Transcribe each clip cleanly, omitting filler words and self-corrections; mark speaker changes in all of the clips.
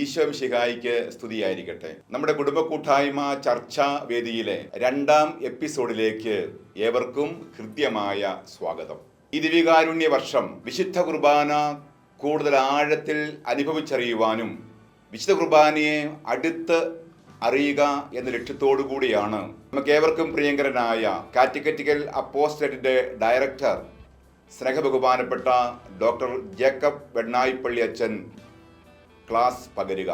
Speaker 1: ഈശോ മിശിഹായിക്ക് സ്തുതിയായിരിക്കട്ടെ. നമ്മുടെ കുടുംബ കൂട്ടായ്മ ചർച്ചാ വേദിയിലെ 2ാം എപ്പിസോഡിലേക്ക് ഏവർക്കും ഹൃദ്യമായ സ്വാഗതം. ഈ ദിവ്യകാരുണ്യ വർഷം വിശുദ്ധ കുർബാന കൂടുതൽ ആഴത്തിൽ അനുഭവിച്ചറിയുവാനും വിശുദ്ധ കുർബാനയെ അടുത്ത് അറിയുക എന്ന ലക്ഷ്യത്തോടു കൂടിയാണ് നമുക്ക് ഏവർക്കും പ്രിയങ്കരനായ കാറ്റഗറ്റിക്കൽ അപ്പോസ്റ്റലേറ്റിന്റെ ഡയറക്ടർ സ്നേഹബഹുമാനപ്പെട്ട ഡോക്ടർ ജേക്കബ് വെണ്ണായിപ്പള്ളി അച്ഛൻ ക്ലാസ് പകരുക.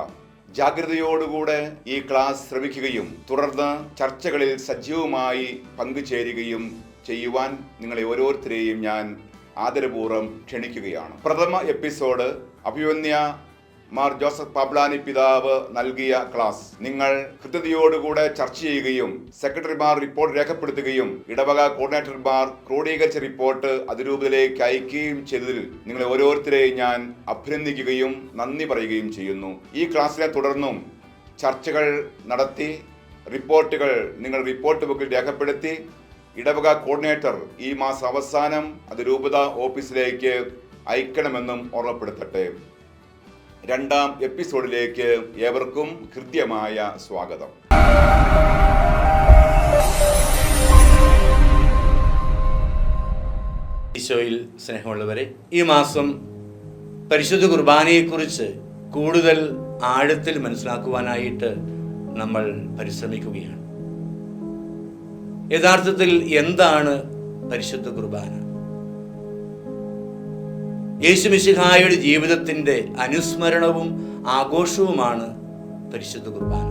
Speaker 1: ജാഗ്രതയോടുകൂടെ ഈ ക്ലാസ് ശ്രമിക്കുകയും തുടർന്ന് ചർച്ചകളിൽ സജീവമായി പങ്കുചേരുകയും ചെയ്യുവാൻ നിങ്ങളെ ഓരോരുത്തരെയും ഞാൻ ആദരപൂർവ്വം ക്ഷണിക്കുകയാണ്. പ്രഥമ എപ്പിസോഡ് അഭിമന്യ മാർ ജോസഫ് പാബ്ലാനി പിതാവ് നൽകിയ ക്ലാസ് നിങ്ങൾ കൃത്യതയോടുകൂടെ ചർച്ച ചെയ്യുകയും സെക്രട്ടറിമാർ റിപ്പോർട്ട് രേഖപ്പെടുത്തുകയും ഇടവക കോർഡിനേറ്റർമാർ ക്രോഡീകരിച്ച റിപ്പോർട്ട് അതിരൂപതയിലേക്ക് അയക്കുകയും ചെയ്തതിൽ നിങ്ങളെ ഓരോരുത്തരെയും ഞാൻ അഭിനന്ദിക്കുകയും നന്ദി പറയുകയും ചെയ്യുന്നു. ഈ ക്ലാസ്സിനെ തുടർന്നും ചർച്ചകൾ നടത്തി റിപ്പോർട്ടുകൾ നിങ്ങൾ റിപ്പോർട്ട് ബുക്കിൽ രേഖപ്പെടുത്തി ഇടവക കോർഡിനേറ്റർ ഈ മാസം അവസാനം അതിരൂപത ഓഫീസിലേക്ക് അയക്കണമെന്നും ഓർമ്മപ്പെടുത്തട്ടെ. 2ാം എപ്പിസോഡിലേക്ക് ഏവർക്കും ഹൃദ്യമായ സ്വാഗതം.
Speaker 2: ഈശോയിൽ സ്നേഹമുള്ളവരെ, ഈ മാസം പരിശുദ്ധ കുർബാനയെക്കുറിച്ച് കൂടുതൽ ആഴത്തിൽ മനസ്സിലാക്കുവാനായിട്ട് നമ്മൾ പരിശ്രമിക്കുകയാണ്. യഥാർത്ഥത്തിൽ എന്താണ് പരിശുദ്ധ കുർബാന? യേശു മിശിഹായുടെ ജീവിതത്തിൻ്റെ അനുസ്മരണവും ആഘോഷവുമാണ് പരിശുദ്ധ കുർബാന.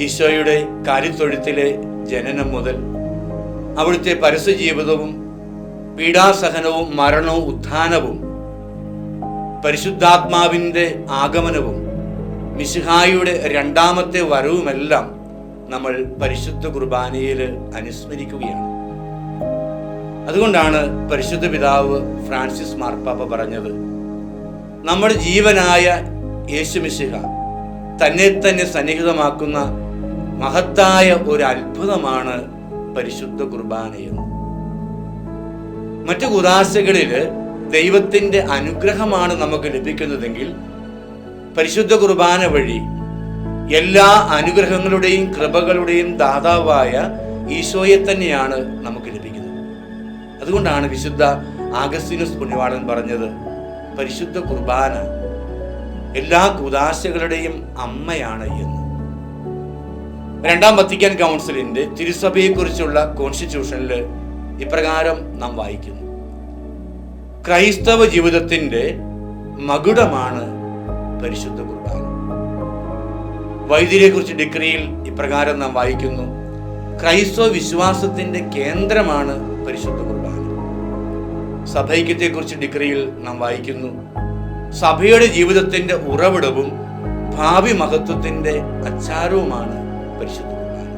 Speaker 2: ഈശോയുടെ കാലിത്തൊഴുത്തിലെ ജനനം മുതൽ അവിടുത്തെ പരസ്യ ജീവിതവും പീഡാസഹനവും മരണവും ഉത്ഥാനവും പരിശുദ്ധാത്മാവിൻ്റെ ആഗമനവും മിശിഹായുടെ 2ാമത്തെ വരവുമെല്ലാം നമ്മൾ പരിശുദ്ധ കുർബാനയിൽ അനുസ്മരിക്കുകയാണ്. അതുകൊണ്ടാണ് പരിശുദ്ധ പിതാവ് ഫ്രാൻസിസ് മാർപ്പാപ്പ പറഞ്ഞത്, നമ്മുടെ ജീവനായ യേശു മിശിഹ തന്നെ തന്നെ സന്നിഹിതമാക്കുന്ന മഹത്തായ ഒരു അത്ഭുതമാണ് പരിശുദ്ധ കുർബാനയെന്ന്. മറ്റു കുദാശകളിൽ ദൈവത്തിൻ്റെ അനുഗ്രഹമാണ് നമുക്ക് ലഭിക്കുന്നതെങ്കിൽ പരിശുദ്ധ കുർബാന വഴി എല്ലാ അനുഗ്രഹങ്ങളുടെയും കൃപകളുടെയും ദാതാവായ ഈശോയെ തന്നെയാണ് നമുക്ക് ലഭിക്കുന്നത്. അതുകൊണ്ടാണ് വിശുദ്ധ ആഗസ്തീനോസ് പുണ്യവാളൻ പറഞ്ഞത്, പരിശുദ്ധ കുർബാന എല്ലാ കുദാശകളുടെയും അമ്മയാണ് എന്ന്. 2ാം വത്തിക്കാൻ കൗൺസിലിന്റെ തിരുസഭയെക്കുറിച്ചുള്ള കോൺസ്റ്റിറ്റ്യൂഷനിൽ ഇപ്രകാരം നാം വായിക്കുന്നു: ക്രൈസ്തവ ജീവിതത്തിന്റെ മകുടമാണ് പരിശുദ്ധ കുർബാന. വൈദികരെക്കുറിച്ച് ഡിക്രിയിൽ ഇപ്രകാരം നാം വായിക്കുന്നു: ക്രൈസ്തവ വിശ്വാസത്തിന്റെ കേന്ദ്രമാണ് പരിശുദ്ധ കുർബാന. സഭൈക്യത്തെക്കുറിച്ച് ഡിക്രിയിൽ നാം വായിക്കുന്നു: സഭയുടെ ജീവിതത്തിന്റെ ഉറവിടവും ഭാവി മഹത്വത്തിന്റെ അച്ചാരവുമാണ് പരിശുദ്ധ കുർബാന.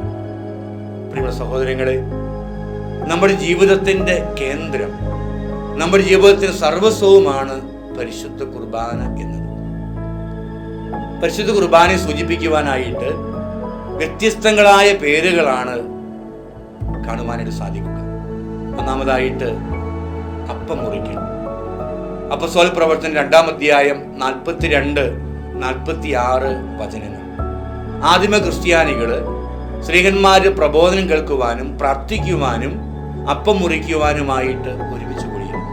Speaker 2: പ്രിയ സഹോദരങ്ങളെ, നമ്മുടെ ജീവിതത്തിന്റെ കേന്ദ്രം, നമ്മുടെ ജീവിതത്തിന്റെ സർവസ്വവുമാണ് പരിശുദ്ധ കുർബാന എന്നത്. പരിശുദ്ധ കുർബാനയെ സൂചിപ്പിക്കുവാനായിട്ട് വ്യത്യസ്തങ്ങളായ പേരുകളാണ് കാണുവാനായിട്ട് സാധിക്കുക. ഒന്നാമതായിട്ട് അപ്പം മുറിക്കൽ. അപ്പോസ്തല പ്രവർത്തനം 2ാം അധ്യായം 42-46 വചനങ്ങൾ. ആദിമ ക്രിസ്ത്യാനികൾ സ്ത്രീഹന്മാര് പ്രബോധനം കേൾക്കുവാനും പ്രാർത്ഥിക്കുവാനും അപ്പം മുറിക്കുവാനുമായിട്ട് ഒരുമിച്ച് കൂടിയിരുന്നു.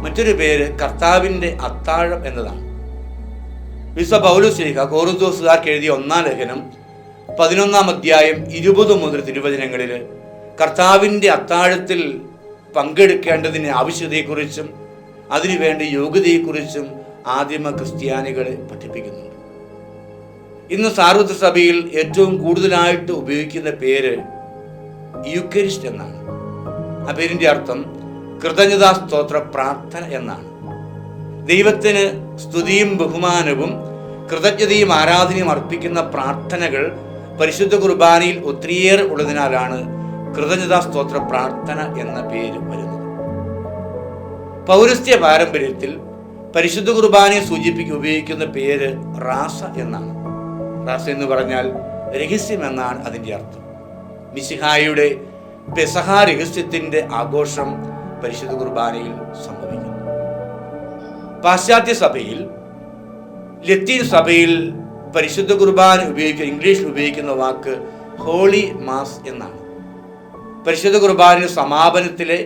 Speaker 2: മറ്റൊരു പേര് കർത്താവിൻ്റെ അത്താഴം എന്നതാണ്. വിശുദ്ധ പൗലോസ് ശ്ലീഹ കൊറിന്തോസുകാർക്ക് എഴുതിയ 1-ാം ലേഖനം 11-ാം അധ്യായം 20 മുതൽ തിരുവചനങ്ങളിൽ കർത്താവിൻ്റെ അത്താഴത്തിൽ പങ്കെടുക്കേണ്ടതിൻ്റെ ആവശ്യതയെക്കുറിച്ചും അതിനുവേണ്ട യോഗ്യതയെക്കുറിച്ചും ആദിമ ക്രിസ്ത്യാനികളെ പഠിപ്പിക്കുന്നുണ്ട്. ഇന്ന് സാർവത്രിക സഭയിൽ ഏറ്റവും കൂടുതലായിട്ട് ഉപയോഗിക്കുന്ന പേര് യൂക്കരിസ്റ്റ് എന്നാണ്. ആ പേരിൻ്റെ അർത്ഥം കൃതജ്ഞതാ സ്തോത്ര പ്രാർത്ഥന എന്നാണ്. ദൈവത്തിന് സ്തുതിയും ബഹുമാനവും കൃതജ്ഞതയും ആരാധനയും അർപ്പിക്കുന്ന പ്രാർത്ഥനകൾ പരിശുദ്ധ കുർബാനയിൽ ഒത്തിരിയേറെ ഉള്ളതിനാലാണ് കൃതജ്ഞതാ സ്തോത്ര പ്രാർത്ഥന എന്ന പേര് വരുന്നത്. പൗരസ്ത്യ പാരമ്പര്യത്തിൽ പരിശുദ്ധ കുർബാനയെ ഉപയോഗിക്കുന്ന പേര് റാസ എന്നാണ്. റാസ എന്ന് പറഞ്ഞാൽ രഹസ്യം എന്നാണ് അതിൻ്റെ അർത്ഥം. മിശിഹായുടെ പെസഹ രഹസ്യത്തിൻ്റെ ആഘോഷം പരിശുദ്ധ കുർബാനയിൽ സംഭവിക്കുന്നു. പാശ്ചാത്യ സഭയിൽ ലത്തീൻ സഭയിൽ പരിശുദ്ധ കുർബാന ഇംഗ്ലീഷിൽ ഉപയോഗിക്കുന്ന വാക്ക് ഹോളി മാസ് എന്നാണ്. പരിശുദ്ധ കുർബാന സമാപനത്തിലെ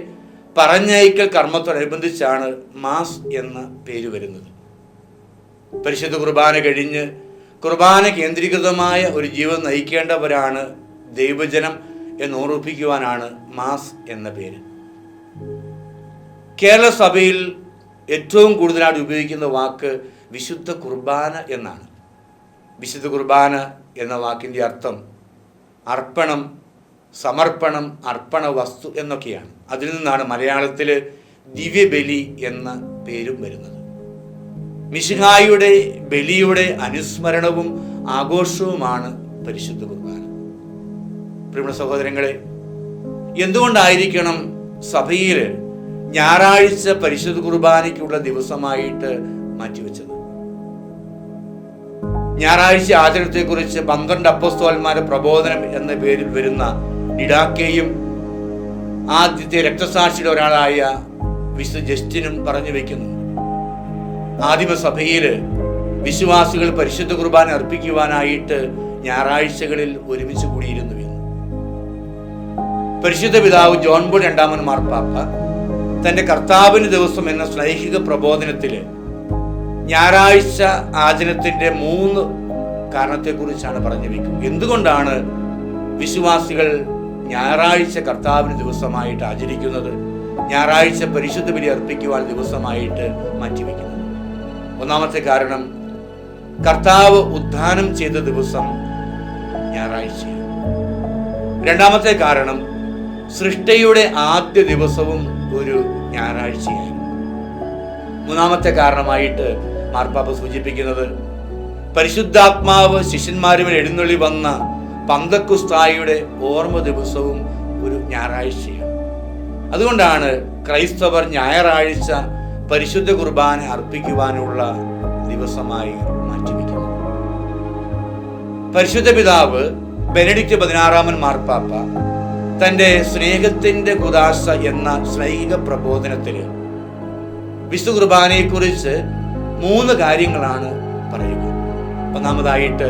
Speaker 2: പറഞ്ഞയക്കൽ കർമ്മത്തോടനുബന്ധിച്ചാണ് മാസ് എന്ന പേര് വരുന്നത്. പരിശുദ്ധ കുർബാന കഴിഞ്ഞ് കുർബാന കേന്ദ്രീകൃതമായ ഒരു ജീവിതം നയിക്കേണ്ടവരാണ് ദൈവജനം എന്ന് ഓർമ്മിപ്പിക്കുവാനാണ് മാസ് എന്ന പേര്. കേരള സഭയിൽ ഏറ്റവും കൂടുതലായിട്ട് ഉപയോഗിക്കുന്ന വാക്ക് വിശുദ്ധ കുർബാന എന്നാണ്. വിശുദ്ധ കുർബാന എന്ന വാക്കിൻ്റെ അർത്ഥം അർപ്പണം, സമർപ്പണം, അർപ്പണ വസ്തു എന്നൊക്കെയാണ്. അതിൽ നിന്നാണ് മലയാളത്തിൽ ദിവ്യബലി എന്ന പേരും വരുന്നത്. മിശിഹായുടെ ബലിയുടെ അനുസ്മരണവും ആഘോഷവുമാണ് പരിശുദ്ധ കുർബാന. പ്രിയപ്പെട്ട സഹോദരങ്ങളെ, എന്തുകൊണ്ടായിരിക്കണം സഭയിൽ ഞായറാഴ്ച പരിശുദ്ധ കുർബാനയ്ക്കുള്ള ദിവസമായിട്ട് മാറ്റിവെച്ചത്? ഞായറാഴ്ച ആചരണത്തെക്കുറിച്ച് 12 അപ്പോസ്തലന്മാരുടെ പ്രബോധനം എന്ന പേരിൽ വരുന്ന ഡിഡാക്കയും ആദ്യത്തെ രക്തസാക്ഷിയുടെ ഒരാളായ വിശുദ്ധ ജസ്റ്റിനും പറഞ്ഞു വയ്ക്കുന്നു. ആദിമസഭയിൽ വിശ്വാസികൾ പരിശുദ്ധ കുർബാന അർപ്പിക്കുവാനായിട്ട് ഞായറാഴ്ചകളിൽ ഒരുമിച്ച് കൂടിയിരുന്നു എന്ന്. പരിശുദ്ധ പിതാവ് ജോൺ പോൾ രണ്ടാമൻ മാർപ്പാപ്പ തൻ്റെ കർത്താവിന് ദിവസം എന്ന സ്നേഹിക പ്രബോധനത്തിൽ ഞായറാഴ്ച ആചരണത്തിൻ്റെ 3 കാരണത്തെക്കുറിച്ചാണ് പറഞ്ഞു വയ്ക്കുന്നത്. എന്തുകൊണ്ടാണ് വിശ്വാസികൾ ഞായറാഴ്ച കർത്താവിന് ദിവസമായിട്ട് ആചരിക്കുന്നത്, ഞായറാഴ്ച പരിശുദ്ധ ബലി അർപ്പിക്കുവാൻ ദിവസമായിട്ട് മാറ്റിവെക്കുന്നത്? ഒന്നാമത്തെ കാരണം, കർത്താവ് ഉത്ഥാനം ചെയ്ത ദിവസം ഞായറാഴ്ചയാണ്. രണ്ടാമത്തെ കാരണം, സൃഷ്ടിയുടെ ആദ്യ ദിവസവും ഒരു ഞായറാഴ്ചയായിരുന്നു. മൂന്നാമത്തെ കാരണമായിട്ട് മാർപ്പാപ്പ സൂചിപ്പിക്കുന്നത്, പരിശുദ്ധാത്മാവ് ശിഷ്യന്മാരുമായി എഴുന്നള്ളി വന്ന പന്തക്കുസ്തായുടെ ഓർമ്മ ദിവസവും ഒരു ഞായറാഴ്ചയാണ്. അതുകൊണ്ടാണ് ക്രൈസ്തവർ ഞായറാഴ്ച പരിശുദ്ധ കുർബാന അർപ്പിക്കുവാനുള്ള ദിവസമായി മാറ്റിവെക്കുന്നത്. പരിശുദ്ധ പിതാവ് ബെനഡിക്റ്റ് 16 മാർപ്പാപ്പ തൻ്റെ സ്നേഹത്തിൻ്റെ കുദാശ എന്ന സ്നേഹിക പ്രബോധനത്തിൽ വിശുദ്ധ കുർബാനയെക്കുറിച്ച് 3 കാര്യങ്ങളാണ് പറയുക. ഒന്നാമതായിട്ട്,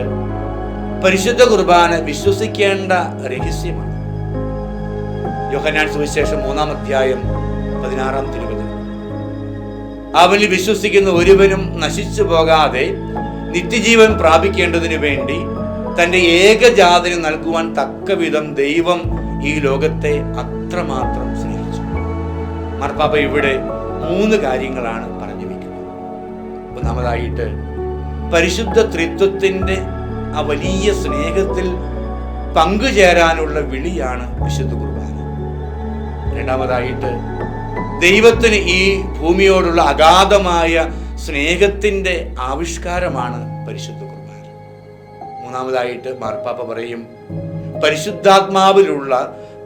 Speaker 2: പരിശുദ്ധ കുർബാന വിശ്വസിക്കേണ്ട രഹസ്യമാണ്. യോഹന്നാൻ സുവിശേഷം 3-ാം അധ്യായം 16-ാം തിരുവചനം, അവനിൽ വിശ്വസിക്കുന്ന ഒരുവനും നശിച്ചു പോകാതെ നിത്യജീവൻ പ്രാപിക്കേണ്ടതിനു വേണ്ടി തൻ്റെ ഏകജാതന് നൽകുവാൻ തക്കവിധം ദൈവം ഈ ലോകത്തെ അത്രമാത്രം സ്നേഹിച്ചു. മാർപ്പാപ്പ ഇവിടെ 3 കാര്യങ്ങളാണ് പറഞ്ഞു വയ്ക്കുന്നത്. ഒന്നാമതായിട്ട്, പരിശുദ്ധ ത്രിത്വത്തിൻ്റെ ആ വലിയ സ്നേഹത്തിൽ പങ്കുചേരാനുള്ള വിളിയാണ് വിശുദ്ധ കുർബാന. രണ്ടാമതായിട്ട്, ദൈവത്തിന് ഈ ഭൂമിയോടുള്ള അഗാധമായ സ്നേഹത്തിൻ്റെ ആവിഷ്കാരമാണ് പരിശുദ്ധ കുർബാന. മൂന്നാമതായിട്ട് മാർപ്പാപ്പ പറയും, പരിശുദ്ധാത്മാവിലുള്ള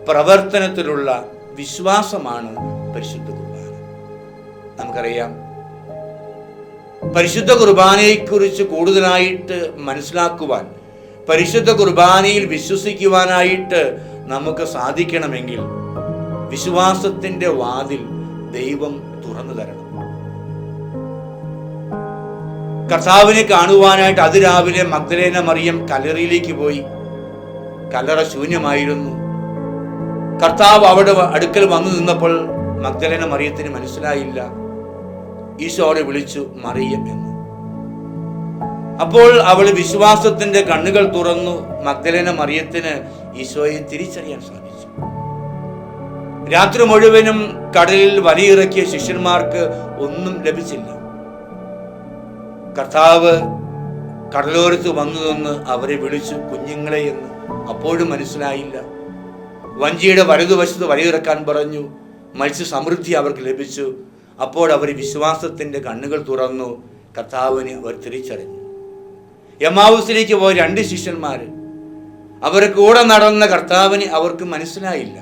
Speaker 2: പ്രവർത്തനത്തിലുള്ള വിശ്വാസമാണ് പരിശുദ്ധ കുർബാന. നമുക്കറിയാം, പരിശുദ്ധ കുർബാനയെക്കുറിച്ച് കൂടുതലായിട്ട് മനസ്സിലാക്കുവാൻ, പരിശുദ്ധ കുർബാനയിൽ വിശ്വസിക്കുവാനായിട്ട് നമുക്ക് സാധിക്കണമെങ്കിൽ വിശ്വാസത്തിൻ്റെ വാതിൽ ദൈവം തുറന്നു തരണം. കർത്താവിനെ കാണുവാനായിട്ട് അതിരാവിലെ മഗ്ദലേന മറിയം കല്ലറയിലേക്ക് പോയി. കല്ലറ ശൂന്യമായിരുന്നു. കർത്താവ് അവിടെ അടുക്കൽ വന്നു നിന്നപ്പോൾ മഗ്ദലേന മറിയത്തിന് മനസ്സിലായില്ല. ഈശോയെ വിളിച്ചു മറിയം എന്ന്. അപ്പോൾ അവൾ വിശ്വാസത്തിന്റെ കണ്ണുകൾ തുറന്നു. മഗ്ദലേന മറിയത്തിന് ഈശോയെ തിരിച്ചറിയാൻ സാധിച്ചു. രാത്രി മുഴുവനും കടലിൽ വലയിറക്കിയ ശിഷ്യന്മാർക്ക് ഒന്നും ലഭിച്ചില്ല. കർത്താവ് കടലോരത്ത് വന്നു നിന്ന് അവരെ വിളിച്ചു കുഞ്ഞുങ്ങളെ എന്ന്. അപ്പോഴും മനസ്സിലായില്ല. വഞ്ചിയുടെ വലതുവശത്ത് വലയിറക്കാൻ പറഞ്ഞു. മത്സ്യ സമൃദ്ധി അവർക്ക് ലഭിച്ചു. അപ്പോൾ അവർ വിശ്വാസത്തിൻ്റെ കണ്ണുകൾ തുറന്നു. കർത്താവിനെ അവർ തിരിച്ചറിഞ്ഞു. എമ്മാവൂസിലേക്ക് പോയ 2 ശിഷ്യന്മാർ, അവരെ കൂടെ നടന്ന കർത്താവിനെ അവർക്ക് മനസ്സിലായില്ല.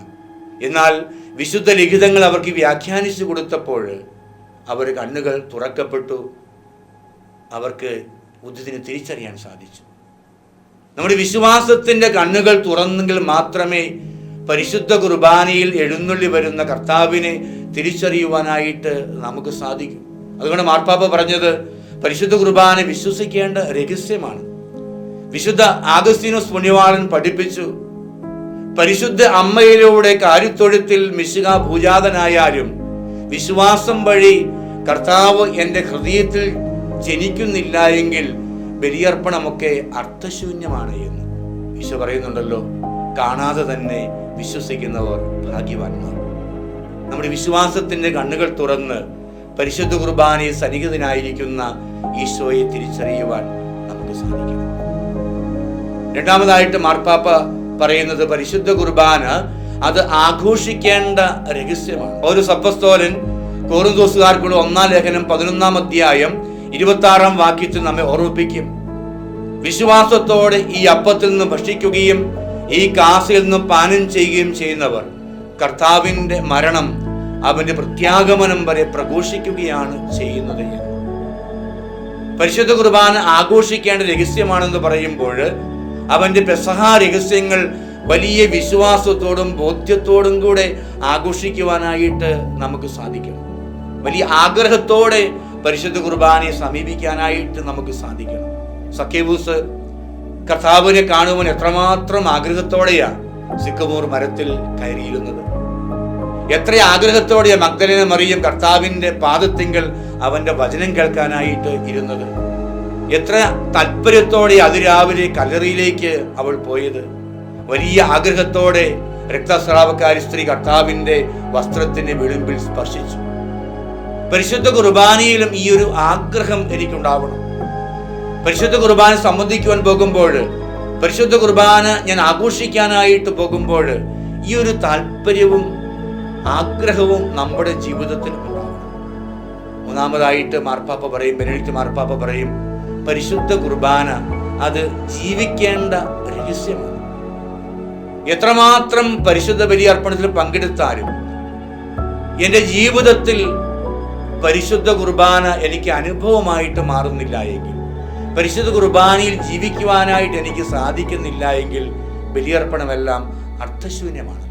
Speaker 2: എന്നാൽ വിശുദ്ധ ലിഖിതങ്ങൾ അവർക്ക് വ്യാഖ്യാനിച്ചു കൊടുത്തപ്പോൾ അവർ കണ്ണുകൾ തുറക്കപ്പെട്ടു. അവർക്ക് ബുദ്ധത്തിന് തിരിച്ചറിയാൻ സാധിച്ചു. നമ്മുടെ വിശ്വാസത്തിൻ്റെ കണ്ണുകൾ തുറന്നെങ്കിൽ മാത്രമേ പരിശുദ്ധ കുർബാനയിൽ എഴുന്നള്ളി വരുന്ന കർത്താവിനെ തിരിച്ചറിയുവാനായിട്ട് നമുക്ക് സാധിക്കും. അതുകൊണ്ട് മാർപ്പാപ്പ പറഞ്ഞത്, പരിശുദ്ധ കുർബാന വിശ്വസിക്കേണ്ട രഹസ്യമാണ്. വിശുദ്ധ ആഗസ്തീനോസ് പുണ്യവാളൻ പഠിപ്പിച്ചു, പരിശുദ്ധ അമ്മയിലൂടെ കാര്യത്തൊഴുത്തിൽ മിശിഹ ഭൂജാതനായാലും വിശ്വാസം വഴി കർത്താവ് എൻ്റെ ഹൃദയത്തിൽ ജനിക്കുന്നില്ല എങ്കിൽ ബലിയർപ്പണമൊക്കെ അർത്ഥശൂന്യമാണ് എന്ന് ഈശോ പറയുന്നുണ്ടല്ലോ. കാണാതെ തന്നെ വിശ്വസിക്കുന്നവർ ഭാഗ്യവാന്മാർ. നമ്മുടെ വിശ്വാസത്തിന്റെ കണ്ണുകൾ തുറന്ന് പരിശുദ്ധ കുർബാനയിൽ സന്നിഹിതനായിരിക്കുന്ന ഈശോയെ തിരിച്ചറിയുവാൻ നമുക്ക് സാധിക്കണം. രണ്ടാമതായിട്ട് മാർപ്പാപ്പ പറയുന്നത് പരിശുദ്ധ കുർബാന അത് ആഘോഷിക്കേണ്ട രഹസ്യമാണ്. ഒരു അപ്പോസ്തലൻ കൊറിന്തോസുകാർക്കുള്ള 1-ാം ലേഖനം 11-ാം അധ്യായം 26-ാം വാക്യത്തിൽ നമ്മെ ഓർമ്മിപ്പിക്കും, വിശ്വാസത്തോടെ ഈ അപ്പത്തിൽ നിന്ന് ഭക്ഷിക്കുകയും ഈ കാസിൽ നിന്ന് പാനം ചെയ്യുകയും ചെയ്യുന്നവർ കർത്താവിൻ്റെ മരണം അവന്റെ പ്രത്യാഗമനം വരെ പ്രഘോഷിക്കുകയാണ് ചെയ്യുന്നത് എന്ന്. പരിശുദ്ധ കുർബാന ആഘോഷിക്കേണ്ട രഹസ്യമാണെന്ന് പറയുമ്പോൾ അവന്റെ പെസഹ രഹസ്യങ്ങൾ വലിയ വിശ്വാസത്തോടും ബോധ്യത്തോടും കൂടെ ആഘോഷിക്കുവാനായിട്ട് നമുക്ക് സാധിക്കണം. വലിയ ആഗ്രഹത്തോടെ പരിശുദ്ധ കുർബാനയെ സമീപിക്കാനായിട്ട് നമുക്ക് സാധിക്കണം. സക്കേവൂസ് കർത്താവിനെ കാണുവാൻ എത്രമാത്രം ആഗ്രഹത്തോടെയാണ് സിക്കമോർ മരത്തിൽ കയറിയിരുന്നത്. എത്ര ആഗ്രഹത്തോടെയാ മഗ്ദലേന മറിയം കർത്താവിന്റെ പാദത്തിങ്കൽ അവന്റെ വചനം കേൾക്കാനായിട്ട് ഇരുന്നത്. എത്ര താല്പര്യത്തോടെ അതിരാവിലെ കല്ലറിയിലേക്ക് അവൾ പോയത്. വലിയ ആഗ്രഹത്തോടെ രക്തസ്രാവക്കാരി സ്ത്രീ കർത്താവിന്റെ വസ്ത്രത്തിന്റെ വിളിമ്പിൽ സ്പർശിച്ചു. പരിശുദ്ധ കുർബാനയിലും ഈ ഒരു ആഗ്രഹം എനിക്കുണ്ടാവണം. പരിശുദ്ധ കുർബാന സംബന്ധിക്കുവാൻ പോകുമ്പോൾ, പരിശുദ്ധ കുർബാന ഞാൻ ആഘോഷിക്കാനായിട്ട് പോകുമ്പോൾ ഈ ഒരു താല്പര്യവും ആഗ്രഹവും നമ്മുടെ ജീവിതത്തിൽ ഉണ്ടാവണം. മൂന്നാമതായിട്ട് മാർപ്പാപ്പ പറയും, ബെനഡിക്ട് മാർപ്പാപ്പ പറയും, പരിശുദ്ധ കുർബാന അത് ജീവിക്കേണ്ട രഹസ്യമാണ്. എത്രമാത്രം പരിശുദ്ധ ബലി അർപ്പണത്തിൽ പങ്കെടുത്താലും എൻ്റെ ജീവിതത്തിൽ പരിശുദ്ധ കുർബാന എനിക്ക് അനുഭവമായിട്ട് മാറുന്നില്ല എങ്കിൽ, പരിശുദ്ധ കുർബാനയിൽ ജീവിക്കുവാനായിട്ട് എനിക്ക് സാധിക്കുന്നില്ല എങ്കിൽ ബലിയർപ്പണമെല്ലാം അർത്ഥശൂന്യമാണ്.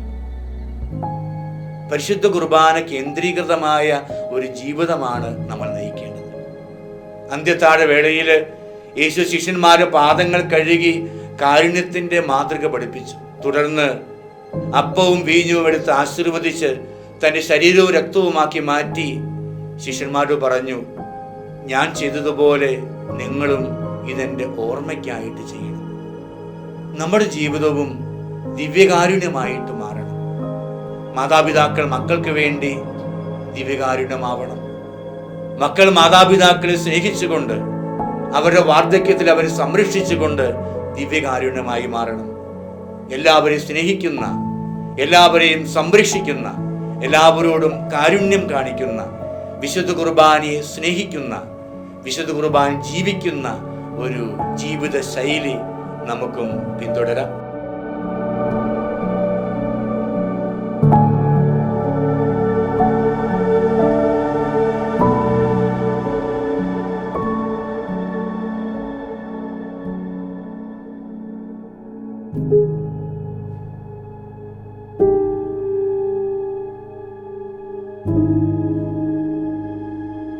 Speaker 2: പരിശുദ്ധ കുർബാന കേന്ദ്രീകൃതമായ ഒരു ജീവിതമാണ് നമ്മൾ നയിക്കേണ്ടത്. അന്ത്യത്താഴ വേളയിൽ യേശു ശിഷ്യന്മാരുടെ പാദങ്ങൾ കഴുകി കാരുണ്യത്തിന്റെ മാതൃക പഠിപ്പിച്ചു. തുടർന്ന് അപ്പവും വീഞ്ഞും എടുത്ത് ആശീർവദിച്ച് തൻ്റെ ശരീരവും രക്തവുമാക്കി മാറ്റി ശിഷ്യന്മാരോട് പറഞ്ഞു, ഞാൻ ചെയ്തതുപോലെ നിങ്ങളും ഇതെൻ്റെ ഓർമ്മയ്ക്കായിട്ട് ചെയ്യണം. നമ്മുടെ ജീവിതവും ദിവ്യകാരുണ്യമായിട്ട് മാറണം. മാതാപിതാക്കൾ മക്കൾക്ക് വേണ്ടി ദിവ്യകാരുണ്യമാവണം. മക്കൾ മാതാപിതാക്കളെ സ്നേഹിച്ചുകൊണ്ട് അവരുടെ വാർദ്ധക്യത്തിൽ അവരെ സംരക്ഷിച്ചുകൊണ്ട് ദിവ്യകാരുണ്യമായി മാറണം. എല്ലാവരെയും സ്നേഹിക്കുന്ന, എല്ലാവരെയും സംരക്ഷിക്കുന്ന, എല്ലാവരോടും കാരുണ്യം കാണിക്കുന്ന, വിശുദ്ധ കുർബാനയെ സ്നേഹിക്കുന്ന, വിശുദ്ധ കുർബാന ജീവിക്കുന്ന ഒരു ജീവിത ശൈലി നമുക്കും പിന്തുടരാം.